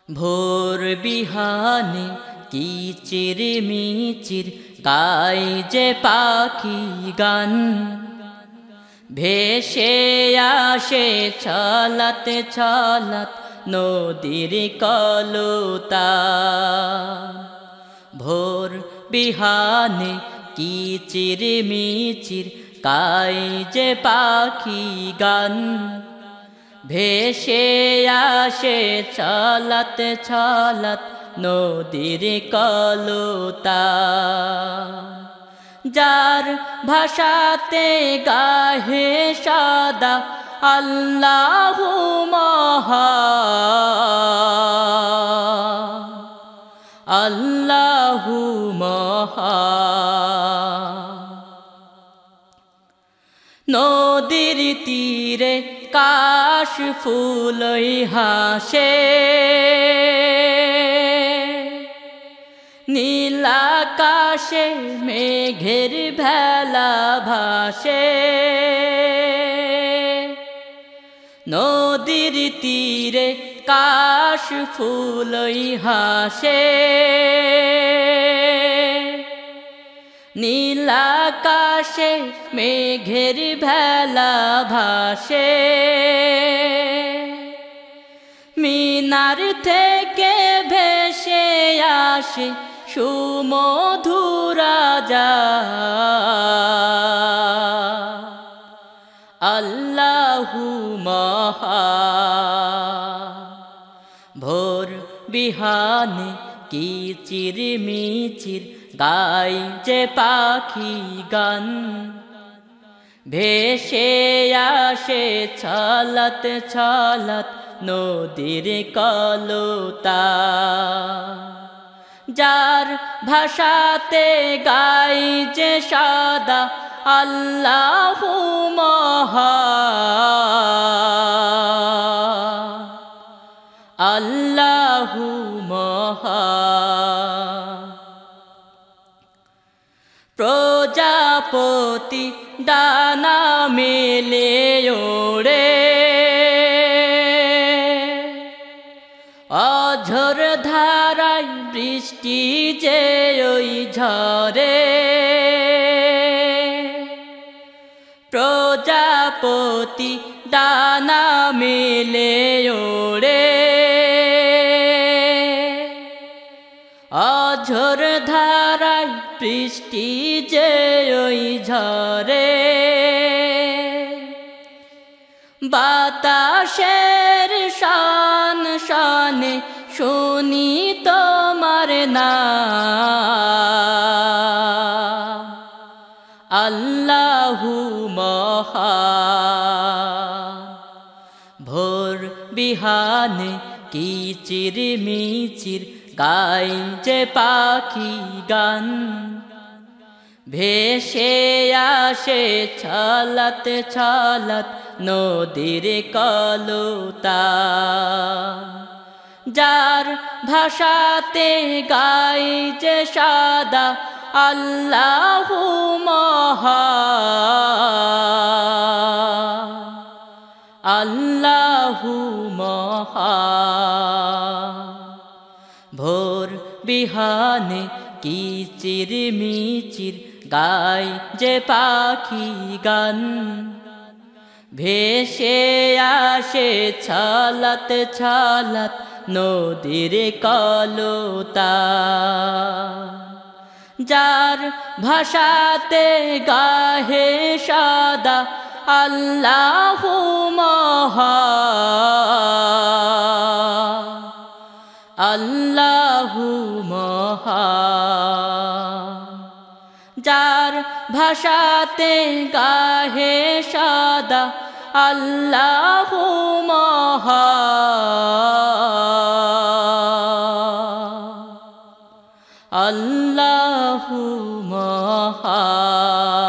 ভোর বিহানে কিচির মিচির গায় যে পাখি গান, ভেসে আসে ছলাত ছলাত নদীর কলতা। ভোর বিহানে কিচির মিচির গায় যে পাখি গান, ভেসে আসে ছলাত ছলাত নদীর কলতা। যার ভাষাতে গাহে সাদা আল্লাহু মহান, আল্লাহু মহান। নদীর তীরে কাশ ফুলই হাসে, নীল আকাশে মেঘের ভেলা ভাসে। নদীর তীরে কাশ ফুলই হাসে, নীল আকাশে মেঘের ভেলা ভাসে। মিনার থেকে ভেসে আসে সুমধুর আযান, আল্লাহু মহান। ভোর বিহানে কিচির মিচির গায় যে পাখি গান, ভেসে আসে ছলাত ছলাত নদীর কলতা। যার ভাষাতে গায় যে সাদা আল্লাহু মহান, আল্লাহু মহান। প্রজাপতি ডানা মেলে ওড়ে, অঝোর ধারায় বৃষ্টি যে ওই ঝরে। প্রজাপতি ডানা মেলে ওড়ে, অঝোর ধারায় বৃষ্টি যে ওই ঝরে। বাতাসের শান শানে শুনি তোমার নাম, আল্লাহু মহান। ভোর বিহানে কিচির মিচির গায় যে পাখি গান, ভেসে আসে ছলাত ছলাত নদীর কলতা। যার ভাষাতে গায় যে সাদা আল্লাহু মহান, আল্লাহু মহান। ভোর বিহানে কিচির মিচির গায় যে পাখি গান, ভেসে আসে ছলাত ছলাত নদীর কলতা। যার ভাষাতে গাহে সাদা আল্লাহু মহান, আল্লাহু মহান। যার ভাষাতে গাহে সাদা আল্লাহু মহান, আল্লাহু মহান।